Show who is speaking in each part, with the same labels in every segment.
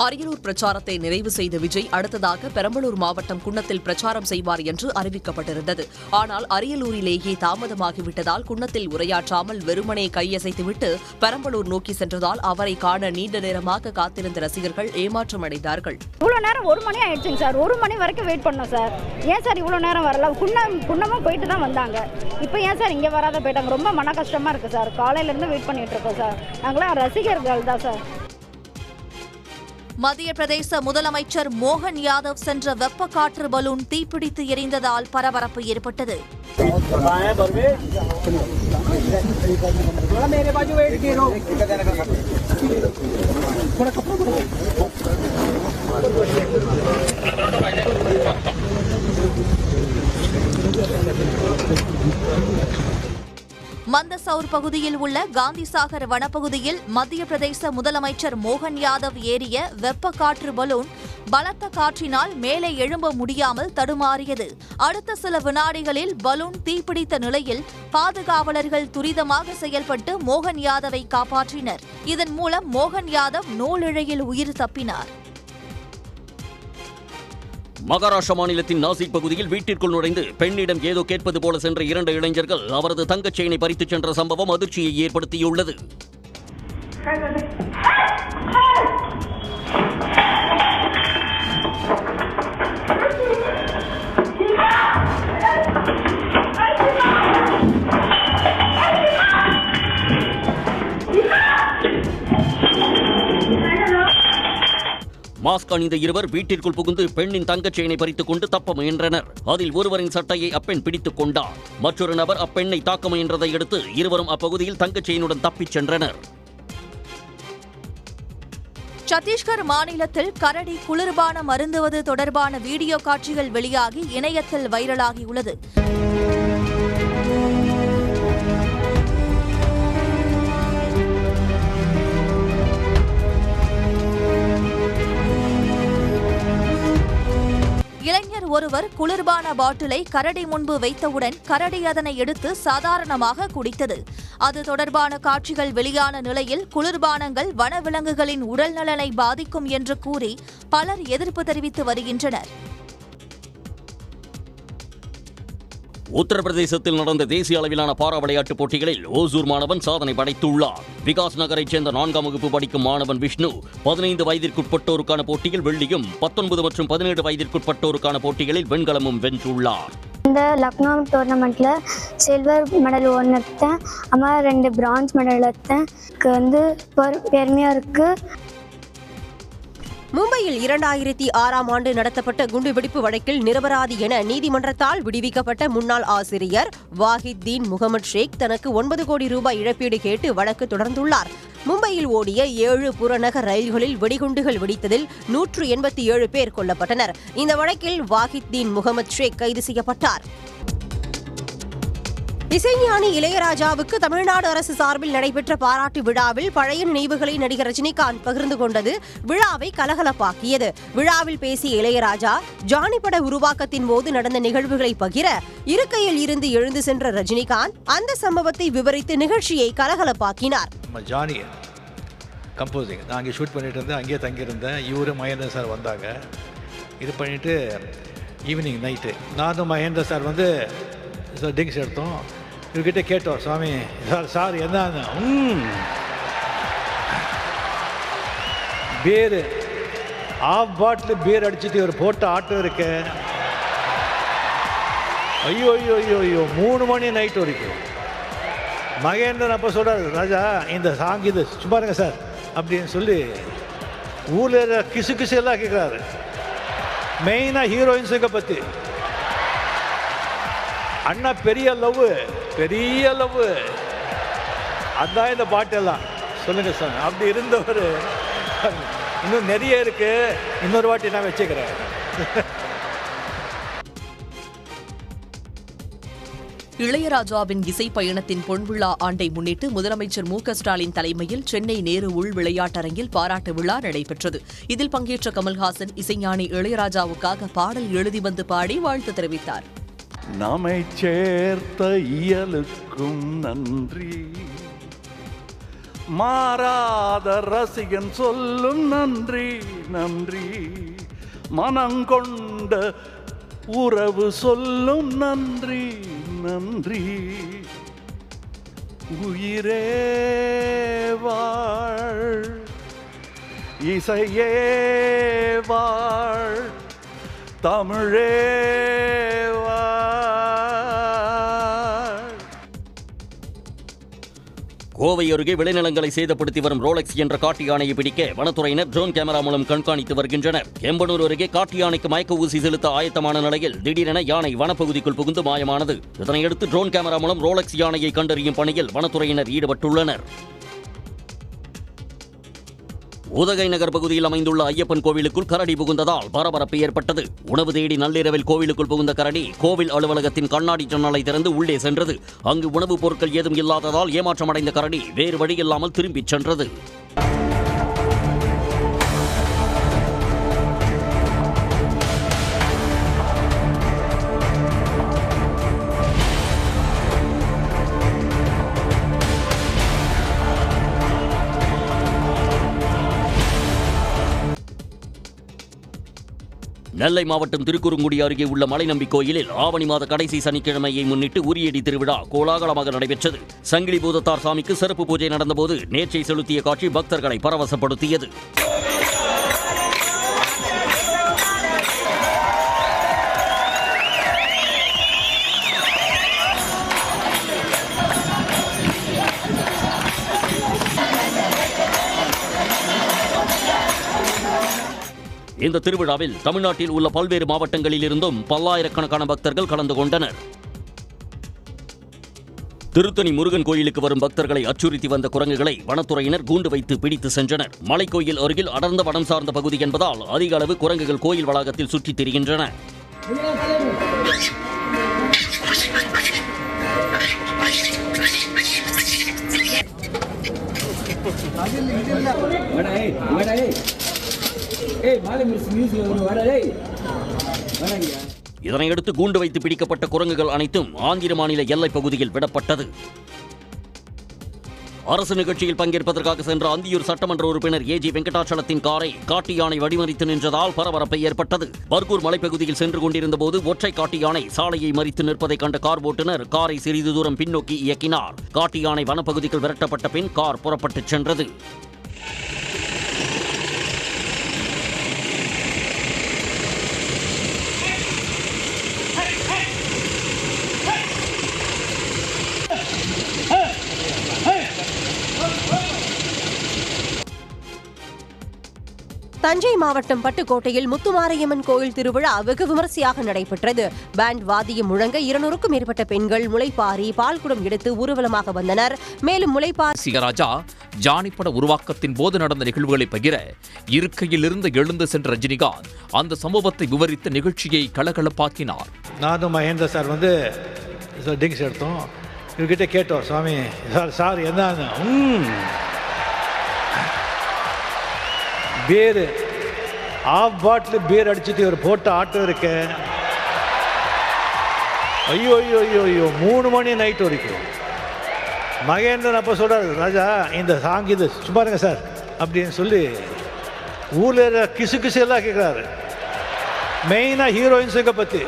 Speaker 1: அரியலூர் பிரச்சாரத்தை நிறைவு செய்த விஜய் அடுத்ததாக பெரம்பலூர் மாவட்டம் குன்னத்தில் பிரச்சாரம் செய்வார் என்று அறிவிக்கப்பட்டிருந்தது. ஆனால் அரியலூரிலேயே தாமதமாகிவிட்டதால் குன்னத்தில் உரையாற்றாமல் வெறுமனே கையசைத்துவிட்டு பெரம்பலூர் நோக்கி சென்றதால் அவரை காண நீண்ட நேரமாக காத்திருந்த ரசிகர்கள் ஏமாற்றம் அடைந்தார்கள்.
Speaker 2: இவ்வளவு நேரம் 1 மணி ஆயிடுச்சுங்க சார். 1 மணி வரைக்கும் வெயிட் பண்ணோம் சார். ஏன் சார் இவ்வளவு நேரம் வரல? குன்னமும் போயிட்டு தான் வந்தாங்க. இப்போ ஏன் சார் இங்கே வராத போயிட்டாங்க? ரொம்ப மன கஷ்டமா இருக்கு சார். காலையில இருந்து வெயிட் பண்ணிட்டு இருக்கோம் சார். நாங்களாம் ரசிகர்கள் தான் சார்.
Speaker 3: மத்திய பிரதேச முதலமைச்சர் மோகன் யாதவ் சென்ற வெப்ப காற்று பலூன் தீப்பிடித்து எரிந்ததால் பரபரப்பு ஏற்பட்டது. மந்தசௌர் பகுதியில் உள்ள காந்திசாகர் வனப்பகுதியில் மத்திய பிரதேச முதலமைச்சர் மோகன் யாதவ் ஏறிய வெப்ப காற்று பலூன் பலத்த காற்றினால் மேலே எழும்ப முடியாமல் தடுமாறியது. அடுத்த சில வினாடிகளில் பலூன் தீப்பிடித்த நிலையில் பாதுகாவலர்கள் துரிதமாக செயல்பட்டு மோகன் யாதவை காப்பாற்றினர். இதன் மூலம் மோகன் யாதவ் நூலிழையில் உயிர் தப்பினார்.
Speaker 4: மகாராஷ்டிரா மாநிலத்தின் நாசிக் பகுதியில் வீட்டிற்குள் நுழைந்து பெண்ணிடம் ஏதோ கேட்பது போல சென்ற 2 இளைஞர்கள் அவரது தங்கச் செயினை பறித்துச் சென்ற சம்பவம் அதிர்ச்சியை ஏற்படுத்தியுள்ளது. மாஸ்க் அணிந்த இருவர் வீட்டிற்குள் புகுந்து பெண்ணின் தங்கச் செயினை பறித்துக் கொண்டு தப்ப முயன்றனர். அதில் ஒருவரின் சட்டையை அப்பெண் பிடித்துக் கொண்டார். மற்றொரு நபர் அப்பெண்ணை தாக்க முயன்றதை அடுத்து இருவரும் அப்பகுதியில் தங்கச் செயினுடன் தப்பிச் சென்றனர்.
Speaker 3: சத்தீஸ்கர் மாநிலத்தில் கரடி குளிர்பானம் அருந்துவது தொடர்பான வீடியோ காட்சிகள் வெளியாகி இணையத்தில் வைரலாகியுள்ளது. இளைஞர் ஒருவர் குளிர்பான பாட்டிலை கரடி முன்பு வைத்தவுடன் கரடி அதனை எடுத்து சாதாரணமாக குடித்தது. அது தொடர்பான காட்சிகள் வெளியான நிலையில் குளிர்பானங்கள் வனவிலங்குகளின் உடல் நலனை பாதிக்கும் என்று கூறி பலர் எதிர்ப்பு தெரிவித்து வருகின்றனர்.
Speaker 4: உத்தரப்பிரதேசத்தில் நடந்த தேசிய அளவிலான பாரா விளையாட்டுப் போட்டிகளில் ஓசூர் மாணவன் சாதனை படைத்துள்ளார். விகாஸ் நகரைச் சேர்ந்த 4ஆம் வகுப்பு படிக்கும் மாணவன் விஷ்ணு 15 வயதிற்குட்பட்டோருக்கான போட்டியில் வெள்ளியும் 19 மற்றும் 17 வயதிற்குட்பட்டோருக்கான போட்டிகளில் வெண்கலமும் வென்றுள்ளார்.
Speaker 5: இந்த லக்னோ டோர்னமெண்ட்ல சில்வர் மெடல் 1 எடுத்தேன். அம்மா 2 பிரான்ஸ் மெடல் எடுத்தேன். பெருமையா இருக்கு.
Speaker 6: மும்பையில் 2006ஆம் ஆண்டு நடத்தப்பட்ட குண்டுவெடிப்பு வழக்கில் நிரபராதி என நீதிமன்றத்தால் விடுவிக்கப்பட்ட முன்னாள் ஆசிரியர் வாஹித் தீன் முகமது ஷேக் தனக்கு 9 கோடி ரூபாய் இழப்பீடு கேட்டு வழக்கு தொடர்ந்துள்ளார். மும்பையில் ஓடிய 7 புறநகர் ரயில்களில் வெடிகுண்டுகள் வெடித்ததில் 187 பேர் கொல்லப்பட்டனர். இந்த வழக்கில் வாஹித் தீன் முகமது ஷேக் கைது செய்யப்பட்டார். இசைஞானி இளையராஜாவுக்கு தமிழ்நாடு அரசு சார்பில் நடைபெற்ற பாராட்டு விழாவில் பழைய நினைவுகளை நடிகர் ரஜினிகாந்த் பகிர்ந்து கொண்டது விழாவை கலகலப்பாக்கியது. விழாவில் பேசிய இளையராஜா ஜானி பட உருவாக்கத்தின் போது நடந்த நிகழ்வுகளை பகிர இருக்கையில் இருந்து எழுந்து சென்ற ரஜினிகாந்த் அந்த சம்பவத்தை விவரித்து நிகழ்ச்சியை கலகலப்பாக்கினார்.
Speaker 7: ஜானி கம்போசிங் நான் அங்கே ஷூட் பண்ணிட்டு இருந்தேன். அங்கேயே தங்கியிருந்தேன். இவரு மகேந்திர சார் வந்தாங்க. இது பண்ணிட்டு ஈவினிங் நைட்டு நானும் மகேந்திர சார் வந்து ட்ரிங்க்ஸ் எடுத்தோம். இவர்கிட்ட கேட்டோம், சுவாமி சார் என்ன பீர் ஆஃப் பாட்டில் பீர் அடிச்சுட்டு இவர் போட்ட ஆட்டம் இருக்கு. ஐயோ ஐயோ ஐயோ ஐயோ 3 மணி நைட் வரைக்கும். மகேந்திரன் அப்போ சொல்கிறார், ராஜா இந்த சாங் இது சும்மா இருங்க சார் அப்படின்னு சொல்லி ஊரில் கிசு எல்லாம் கேட்குறாரு. மெயினாக ஹீரோயின்ஸுங்க பற்றி. அண்ணா பெரிய லவ் அதான் இந்த பாட்டெல்லாம் சொல்லுங்க சார். அப்படி இருந்தவர் இன்னும் நிறைய இருக்கு. இன்னொரு வாட்டி நான் வச்சுக்கிறேன்.
Speaker 1: இளையராஜாவின் இசை பயணத்தின் பொன்விழா ஆண்டை முன்னிட்டு முதலமைச்சர் மு.க.ஸ்டாலின் தலைமையில் சென்னை நேரு உள் விளையாட்டரங்கில் பாராட்டு விழா நடைபெற்றது. இதில் பங்கேற்ற கமல்ஹாசன் இசைஞானி இளையராஜாவுக்காக பாடல் எழுதி வந்து பாடி வாழ்த்து தெரிவித்தார்.
Speaker 8: நம்மை சேர்த்த இயலுக்கும் நன்றி, மாறாத ரசிகன் சொல்லும் நன்றி நன்றி, மனங்கொண்ட உறவு சொல்லும் நன்றி நன்றி, உயிரே வாழ் இசையே வாழ் தமிழே வாழ்.
Speaker 4: கோவை அருகே விளைநிலங்களை சேதப்படுத்தி வரும் ரோலெக்ஸ் என்ற காட்டு யானையை பிடிக்க வனத்துறையினர் ட்ரோன் கேமரா மூலம் கண்காணித்து வருகின்றனர். எம்பனூர் அருகே காட்டு யானைக்கு மயக்க ஊசி செலுத்த ஆயத்தமான நிலையில் திடீரென யானை வனப்பகுதிக்குள் புகுந்து மாயமானது. இதனையடுத்து ட்ரோன் கேமரா மூலம் ரோலெக்ஸ் யானையை கண்டறியும் பணியில் வனத்துறையினர் ஈடுபட்டுள்ளனர். உதகை நகர் பகுதியில் அமைந்துள்ள ஐயப்பன் கோவிலுக்குள் கரடி புகுந்ததால் பரபரப்பு ஏற்பட்டது. உணவு தேடி நள்ளிரவில் கோவிலுக்குள் புகுந்த கரடி கோவில் அலுவலகத்தின் கண்ணாடி ஜன்னலை திறந்து உள்ளே சென்றது. அங்கு உணவுப் பொருட்கள் ஏதும் இல்லாததால் ஏமாற்றமடைந்த கரடி வேறு வழியில்லாமல் திரும்பிச் சென்றது. நெல்லை மாவட்டம் திருக்குறுங்குடி அருகே உள்ள மலைநம்பி கோயிலில் ஆவணி மாத கடைசி சனிக்கிழமையை முன்னிட்டு உரியடி திருவிழா கோலாகலமாக நடைபெற்றது. சங்கிலி பூதத்தார் சாமிக்கு சிறப்பு பூஜை நடந்தபோது நேர்ச்சை செலுத்திய காட்சி பக்தர்களை பரவசப்படுத்தியது. இந்த திருவிழாவில் தமிழ்நாட்டில் உள்ள பல்வேறு மாவட்டங்களில் இருந்தும் பல்லாயிரக்கணக்கான பக்தர்கள் கலந்து கொண்டனர். திருத்தணி முருகன் கோயிலுக்கு வரும் பக்தர்களை அச்சுறுத்தி வந்த குரங்குகளை வனத்துறையினர் கூண்டு வைத்து பிடித்து சென்றனர். மலைக்கோயில் அருகில் அடர்ந்த வனம் சார்ந்த பகுதி என்பதால் அதிக அளவு குரங்குகள் கோயில் வளாகத்தில் சுற்றித் திரிகின்றன. இதனையடுத்து கூண்டு வைத்து பிடிக்கப்பட்ட குரங்குகள் அனைத்தும் ஆந்திர மாநில எல்லைப் பகுதியில் விடப்பட்டது. அரசு நிகழ்ச்சியில் பங்கேற்பதற்காக சென்ற அந்தியூர் சட்டமன்ற உறுப்பினர் ஏஜி வெங்கடாச்சலத்தின் காரை காட்டு யானை வழிமறித்து நின்றதால் பரபரப்பு ஏற்பட்டது. பர்கூர் மலைப்பகுதியில் சென்று கொண்டிருந்த போது ஒற்றை காட்டு யானை சாலையை மறித்து நிற்பதை கண்ட கார் ஓட்டுநர் காரை சிறிது தூரம் பின்னோக்கி இயக்கினார். காட்டு யானை வனப்பகுதிக்குள் விரட்டப்பட்ட பின் கார் புறப்பட்டுச் சென்றது.
Speaker 6: தஞ்சை மாவட்டம் பட்டுக்கோட்டையில் முத்துமாரியம்மன் கோயில் திருவிழா வெகு விமரிசையாக நடைபெற்றது. பேண்ட் வாத்தியம் முழங்க 200க்கும் மேற்பட்ட பெண்கள் முளைப்பாரி பால்குடம் எடுத்து ஊர்வலமாக வந்தனர். மேலும் முளைப்பாரி
Speaker 9: ராஜா ஜானிப்பட உருவாக்கத்தின் போது நடந்த நிகழ்வுகளை பகிர இருக்கையிலிருந்து எழுந்து சென்ற ரஜினிகாந்த் அந்த சம்பவத்தை விவரித்த நிகழ்ச்சியை கலகலப்பாக்கினார்.
Speaker 7: நானும் மகேந்திர சார் ட்ரிங்க்ஸ் எடுத்தோம். இவர்கிட்ட கேட்டோம், சுவாமி சார் என்ன பீர் ஆஃப் பாட்டில் பீர் அடிச்சுட்டு ஒரு போட்ட ஆட்டோ இருக்க. ஐயோ ஐயோ ஐயோ ஐயோ 3 மணி நைட் வரைக்கும். மகேந்திரன் அப்போ சொல்கிறார், ராஜா இந்த சாங் இது சும்மா இருங்க சார் அப்படின்னு சொல்லி ஊரில் கிசு கிசு எல்லாம் கேட்குறாரு. மெயினாக ஹீரோயின்ஸுங்க பற்றி.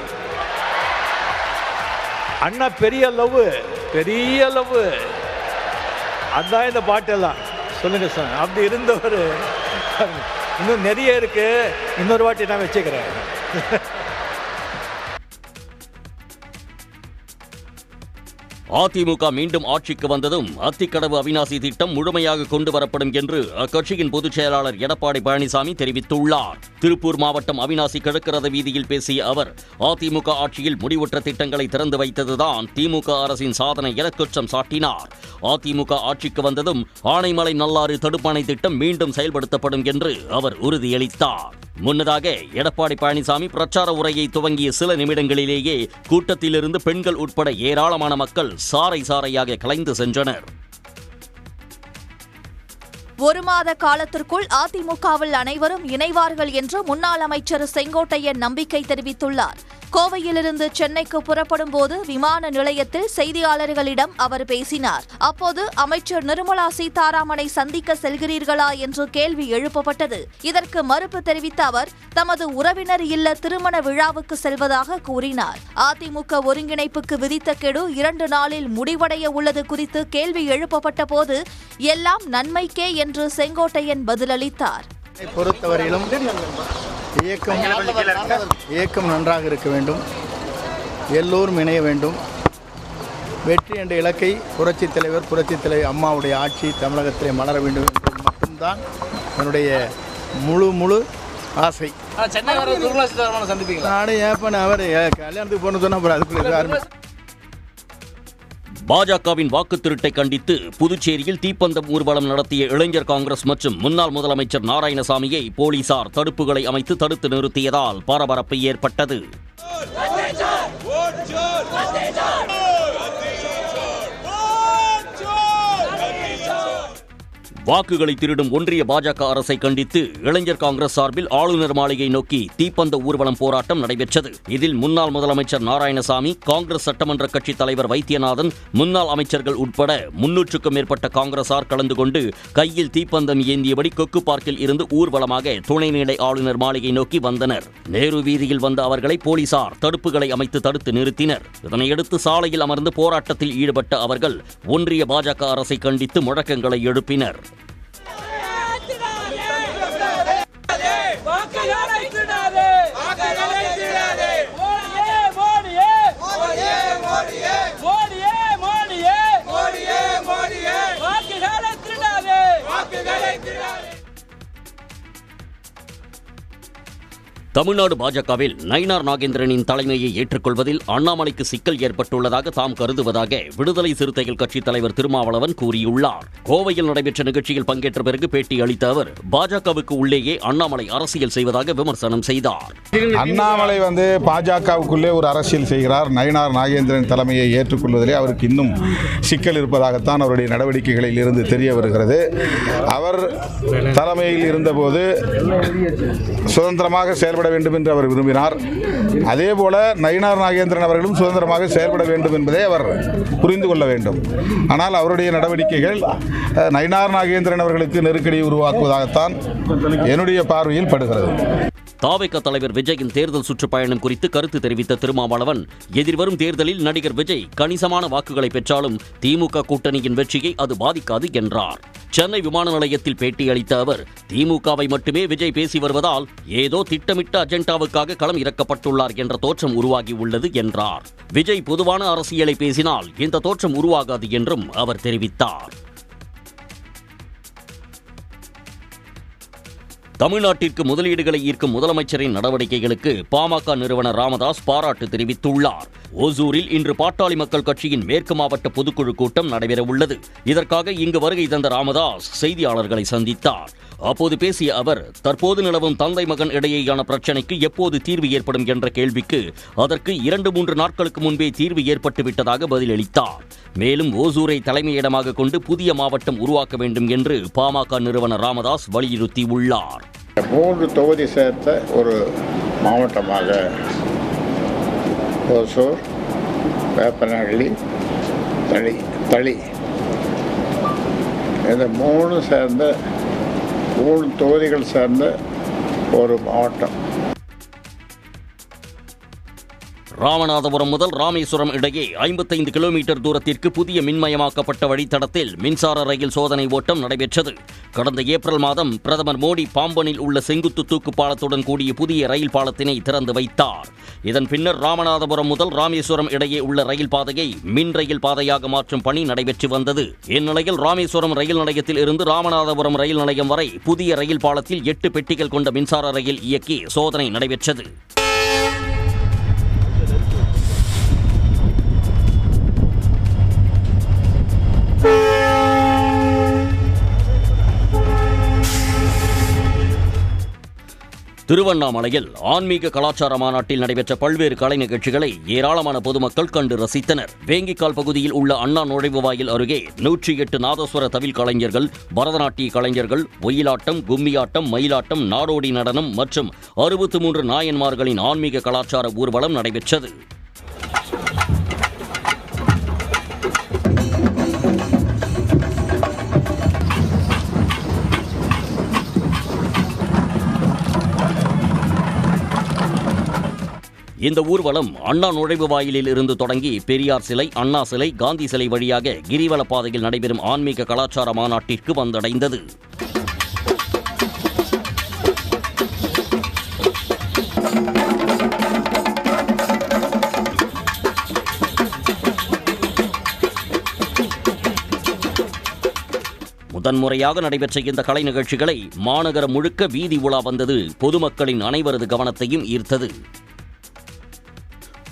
Speaker 7: அண்ணா பெரிய லவ் அதுதான் இந்த பாட்டெல்லாம் சொல்லுங்க சார். அப்படி இருந்தவர் இன்னும் நிறைய இருக்கு, இன்னொரு வாட்டி நான் வச்சுக்கிறேன்.
Speaker 4: அதிமுக மீண்டும் ஆட்சிக்கு வந்ததும் அத்திக்கடவு அவிநாசி திட்டம் முழுமையாக கொண்டு வரப்படும் என்று அக்கட்சியின் பொதுச் செயலாளர் எடப்பாடி பழனிசாமி தெரிவித்துள்ளார். திருப்பூர் மாவட்டம் அவிநாசி கிழக்கு ரத வீதியில் பேசிய அவர், அதிமுக ஆட்சியில் முடிவுற்ற திட்டங்களை திறந்து வைத்ததுதான் திமுக அரசின் சாதனை என குற்றம் சாட்டினார். அதிமுக ஆட்சிக்கு வந்ததும் ஆனைமலை நல்லாறு தடுப்பணை திட்டம் மீண்டும் செயல்படுத்தப்படும் என்று அவர் உறுதியளித்தார். முன்னதாக எடப்பாடி பழனிசாமி பிரச்சார உரையை துவங்கிய சில நிமிடங்களிலேயே கூட்டத்திலிருந்து பெண்கள் உட்பட ஏராளமான மக்கள் சாறை சாறையாக கலைந்து சென்றனர்.
Speaker 3: 1 மாத காலத்திற்குள் அதிமுகவில் அனைவரும் இணைவார்கள் என்று முன்னாள் அமைச்சர் செங்கோட்டையன் நம்பிக்கை தெரிவித்துள்ளார். கோவையிலிருந்து சென்னைக்கு புறப்படும் போது விமான நிலையத்தில் செய்தியாளர்களிடம் அவர் பேசினார். அப்போது அமைச்சர் நிர்மலா சீதாராமனை சந்திக்க செல்கிறீர்களா என்று கேள்வி எழுப்பப்பட்டது. இதற்கு மறுப்பு தெரிவித்த அவர் தமது உறவினர் இல்ல திருமண விழாவுக்கு செல்வதாக கூறினார். அதிமுக ஒருங்கிணைப்புக்கு விதித்த கெடு 2 நாளில் முடிவடைய உள்ளது குறித்து கேள்வி எழுப்பப்பட்ட போது எல்லாம் நன்மைக்கே என்று செங்கோட்டையன் பதிலளித்தார்.
Speaker 10: பொறுத்தவரையிலும் இயக்கம் நன்றாக இருக்க வேண்டும், எல்லோரும் இணைய வேண்டும். வெற்றி என்ற இலக்கை புரட்சித் தலைவர் அம்மாவுடைய ஆட்சி தமிழகத்திலே மலர வேண்டும் என்பது மட்டும்தான் என்னுடைய முழு ஆசை. நானே ஏப்பன் அவர் கல்யாணத்துக்கு போன சொன்னால் அதுக்குள்ள
Speaker 4: பாஜகவின் வாக்கு திருட்டை கண்டித்து புதுச்சேரியில் தீப்பந்தம் ஊர்வலம் நடத்திய இளைஞர் காங்கிரஸ் மற்றும் முன்னாள் முதலமைச்சர் நாராயணசாமியை போலீசார் தடுப்புகளை அமைத்து தடுத்து நிறுத்தியதால் பரபரப்பு ஏற்பட்டது. வாக்குகளை திருடும் ஒன்றிய பாஜக அரசை கண்டித்து இளைஞர் காங்கிரஸ் சார்பில் ஆளுநர் மாளிகை நோக்கி தீப்பந்த ஊர்வலம் போராட்டம் நடைபெற்றது. இதில் முன்னாள் முதலமைச்சர் நாராயணசாமி, காங்கிரஸ் சட்டமன்ற கட்சித் தலைவர் வைத்தியநாதன், முன்னாள் அமைச்சர்கள் உட்பட 300க்கும் மேற்பட்ட காங்கிரசார் கலந்து கொண்டு கையில் தீப்பந்தம் ஏந்தியபடி கொக்கு பார்க்கில் இருந்து ஊர்வலமாக துணைநிலை ஆளுநர் மாளிகை நோக்கி வந்தனர். நேரு வீதியில் வந்த அவர்களை போலீசார் தடுப்புகளை அமைத்து தடுத்து நிறுத்தினர். இதனையடுத்து சாலையில் அமர்ந்து போராட்டத்தில் ஈடுபட்ட அவர்கள் ஒன்றிய பாஜக அரசை கண்டித்து முழக்கங்களை எழுப்பினர். தமிழ்நாடு பாஜகவில் நயினார் நாகேந்திரனின் தலைமையை ஏற்றுக்கொள்வதில் அண்ணாமலைக்கு சிக்கல் ஏற்பட்டுள்ளதாக தாம் கருதுவதாக விடுதலை சிறுத்தைகள் கட்சித் தலைவர் திருமாவளவன் கூறியுள்ளார். கோவையில் நடைபெற்ற நிகழ்ச்சியில் பங்கேற்ற பிறகு பேட்டி அளித்த அவர் பாஜகவுக்கு உள்ளேயே அண்ணாமலை அரசியல் செய்வதாக விமர்சனம் செய்தார்.
Speaker 11: அண்ணாமலை பாஜகவுக்குள்ளே ஒரு அரசியல் செய்கிறார். நயினார் நாகேந்திரன் தலைமையை ஏற்றுக்கொள்வதிலே அவருக்கு இன்னும் சிக்கல் இருப்பதாகத்தான் அவருடைய நடவடிக்கைகளில் இருந்து தெரிய வருகிறது. அவர் தலைமையில் இருந்தபோது சுதந்திரமாக செயல்பட வேண்டும் என்று அவர் விரும்பினார். அதே போல நயினார் நாகேந்திரன் அவர்களும் சுதந்திரமாக செயல்பட வேண்டும் என்பதை அவர் புரிந்து கொள்ள வேண்டும். ஆனால் அவருடைய நடவடிக்கைகள் நயினார் நாகேந்திரன் அவர்களுக்கு நெருக்கடி உருவாக்குவதாகத்தான் என்னுடைய பார்வையில் படுகிறது.
Speaker 4: தாவேக தலைவர் விஜயின் தேர்தல் சுற்றுப்பயணம் குறித்து கருத்து தெரிவித்த திருமாவளவன், எதிர்வரும் தேர்தலில் நடிகர் விஜய் கணிசமான வாக்குகளை பெற்றாலும் திமுக கூட்டணியின் வெற்றியை அது பாதிக்காது என்றார். சென்னை விமான நிலையத்தில் பேட்டியளித்த அவர், திமுகவை மட்டுமே விஜய் பேசி வருவதால் ஏதோ திட்டமிட்ட அஜெண்டாவுக்காக களம் இறக்கப்பட்டுள்ளார் என்ற தோற்றம் உருவாகியுள்ளது என்றார். விஜய் பொதுவான அரசியலை பேசினால் இந்த தோற்றம் உருவாகாது என்றும் அவர் தெரிவித்தார். தமிழ்நாட்டிற்கு முதலீடுகளை ஈர்க்கும் முதலமைச்சரின் நடவடிக்கைகளுக்கு பாமக நிறுவனர் ராமதாஸ் பாராட்டு தெரிவித்துள்ளார். ஓசூரில் இன்று பாட்டாளி மக்கள் கட்சியின் மேற்கு மாவட்ட பொதுக்குழு கூட்டம் நடைபெறவுள்ளது. இதற்காக இங்கு வருகை தந்த ராமதாஸ் செய்தியாளர்களை சந்தித்தார். அப்போது பேசிய அவர், தற்போது நிலவும் தந்தை மகன் இடையேயான பிரச்சினைக்கு எப்போது தீர்வு ஏற்படும் என்ற கேள்விக்கு அதற்கு 2-3 நாட்களுக்கு முன்பே தீர்வு ஏற்பட்டுவிட்டதாக பதிலளித்தார். மேலும் ஓசூரை தலைமையிடமாக கொண்டு புதிய மாவட்டம் உருவாக்க வேண்டும் என்று பாமக நிறுவனர் ராமதாஸ் வலியுறுத்தியுள்ளார்.
Speaker 12: 3 தொகுதி சேர்த்த ஒரு மாவட்டமாக ஓசூர், வேப்பனஹள்ளி, தளி இந்த 3 தொகுதிகள் சேர்ந்த ஒரு மாவட்டம்.
Speaker 4: ராமநாதபுரம் முதல் ராமேஸ்வரம் இடையே 55 கிலோமீட்டர் தூரத்திற்கு புதிய மின்மயமாக்கப்பட்ட வழித்தடத்தில் மின்சார ரயில் சோதனை ஓட்டம் நடைபெற்றது. கடந்த ஏப்ரல் மாதம் பிரதமர் மோடி பாம்பனில் உள்ள செங்குத்து தூக்கு பாலத்துடன் கூடிய புதிய ரயில் பாலத்தினை திறந்து வைத்தார். இதன் பின்னர் ராமநாதபுரம் முதல் ராமேஸ்வரம் இடையே உள்ள ரயில் பாதையை மின் ரயில் பாதையாக மாற்றும் பணி நடைபெற்று வந்தது. இந்நிலையில் ராமேஸ்வரம் ரயில் நிலையத்தில் இருந்து ராமநாதபுரம் ரயில் நிலையம் வரை புதிய ரயில் பாலத்தில் 8 பெட்டிகள் கொண்ட மின்சார ரயில் இயக்கி சோதனை நடைபெற்றது. திருவண்ணாமலையில் ஆன்மீக கலாச்சார மாநாட்டில் நடைபெற்ற பல்வேறு கலை நிகழ்ச்சிகளை ஏராளமான பொதுமக்கள் கண்டு ரசித்தனர். வேங்கிக்கால் பகுதியில் உள்ள அண்ணா நுழைவுவாயில் அருகே 108 நாதஸ்வர தவில் கலைஞர்கள், பரதநாட்டிய கலைஞர்கள், ஒயிலாட்டம், கும்மியாட்டம், மயிலாட்டம், நாடோடி நடனம் மற்றும் 63 நாயன்மார்களின் ஆன்மீக கலாச்சார ஊர்வலம் நடைபெற்றது. இந்த ஊர்வலம் அண்ணா நுழைவு வாயிலில் இருந்து தொடங்கி பெரியார் சிலை, அண்ணா சிலை, காந்தி சிலை வழியாக கிரிவல பாதையில் நடைபெறும் ஆன்மீக கலாச்சார மாநாட்டிற்கு வந்தடைந்தது. முதன்முறையாக நடைபெற்ற இந்த கலை நிகழ்ச்சிகளை மாநகரம் முழுக்க வீதி உலா வந்தது பொதுமக்களின் அனைவரது கவனத்தையும் ஈர்த்தது.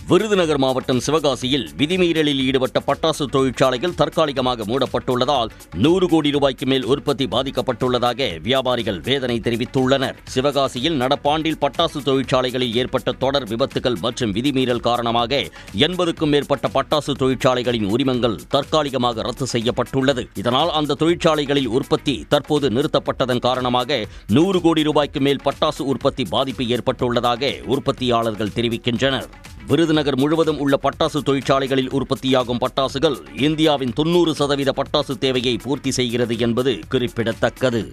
Speaker 4: விருதுநகர் மாவட்டம் சிவகாசியில் விதிமீறலில் ஈடுபட்ட பட்டாசு தொழிற்சாலைகள் தற்காலிகமாக மூடப்பட்டுள்ளதால் 100 கோடி ரூபாய்க்கு மேல் உற்பத்தி பாதிக்கப்பட்டுள்ளதாக வியாபாரிகள் வேதனை தெரிவித்துள்ளனர். சிவகாசியில் நடப்பாண்டில் பட்டாசு தொழிற்சாலைகளில் ஏற்பட்ட தொடர் விபத்துகள் மற்றும் விதிமீறல் காரணமாக 80க்கும் மேற்பட்ட பட்டாசு தொழிற்சாலைகளின் உரிமங்கள் தற்காலிகமாக ரத்து செய்யப்பட்டுள்ளது. இதனால் அந்த தொழிற்சாலைகளில் உற்பத்தி தற்போது நிறுத்தப்பட்டதன் காரணமாக 100 கோடி ரூபாய்க்கு மேல் பட்டாசு உற்பத்தி பாதிப்பு ஏற்பட்டுள்ளதாக உற்பத்தியாளர்கள் தெரிவிக்கின்றனர். விருதுநகர் முழுவதும் உள்ள பட்டாசு தொழிற்சாலைகளில் உற்பத்தியாகும் பட்டாசுகள் இந்தியாவின் 90% பட்டாசு தேவையை பூர்த்தி செய்கிறது என்பது குறிப்பிடத்தக்கது.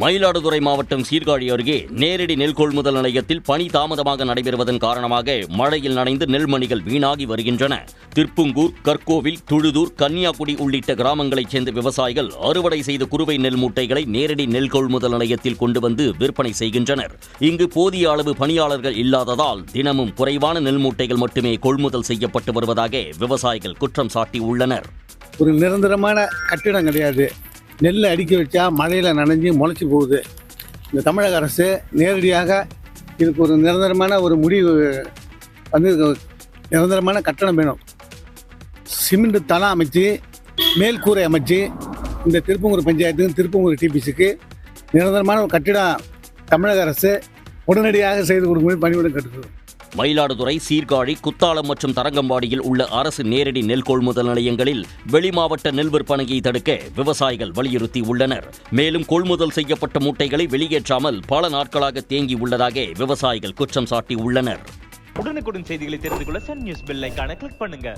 Speaker 4: மயிலாடுதுறை மாவட்டம் சீர்காழி அருகே நேரடி நெல் கொள்முதல் நிலையத்தில் பணி தாமதமாக நடைபெறுவதன் காரணமாக மழையில் நனைந்து நெல்மணிகள் வீணாகி வருகின்றன. திருப்புங்கூர், கற்கோவில், துழுதூர், கன்னியாகுடி உள்ளிட்ட கிராமங்களைச் சேர்ந்த விவசாயிகள் அறுவடை செய்த குறுவை நெல் மூட்டைகளை நேரடி நெல் கொள்முதல் நிலையத்தில் கொண்டு வந்து விற்பனை செய்கின்றனர். இங்கு போதிய அளவு பணியாளர்கள் இல்லாததால் தினமும் குறைவான நெல் மூட்டைகள் மட்டுமே கொள்முதல் செய்யப்பட்டு வருவதாக விவசாயிகள் குற்றம் சாட்டியுள்ளனர்.
Speaker 10: ஒரு நிரந்தரமான கட்டிடம் கிடையாது. நெல்லை அடுக்கி வச்சா மழையில் நனைஞ்சு முளைச்சி போகுது. இந்த தமிழக அரசு நேரடியாக இதுக்கு ஒரு நிரந்தரமான ஒரு முடிவு வந்து நிரந்தரமான கட்டணம் வேணும். சிமெண்ட் தளம் அமைச்சு மேல்கூரை அமைச்சு இந்த திருப்பங்கூர் பஞ்சாயத்துக்கு திருப்பங்கூர் டிபிசிக்கு நிரந்தரமான ஒரு கட்டிடம் தமிழக அரசு உடனடியாக செய்து கொடுக்கும்போது பணிவுடன் கட்டுக்கிறோம்.
Speaker 4: மயிலாடுதுறை, சீர்காழி, குத்தாலம் மற்றும் தரங்கம்பாடியில் உள்ள அரசு நேரடி நெல் கொள்முதல் நிலையங்களில் வெளிமாவட்ட நெல் விற்பனையை தடுக்க விவசாயிகள் வலியுறுத்தி உள்ளனர். மேலும் கொள்முதல் செய்யப்பட்ட மூட்டைகளை வெளியேற்றாமல் பல நாட்களாக தேங்கி உள்ளதாக விவசாயிகள் குற்றம் சாட்டி உள்ளனர்.
Speaker 13: உடனுக்குடன் செய்திகளை தெரிந்து கொள்ள சன் நியூஸ் பெல் ஐகானை கிளிக் பண்ணுங்க.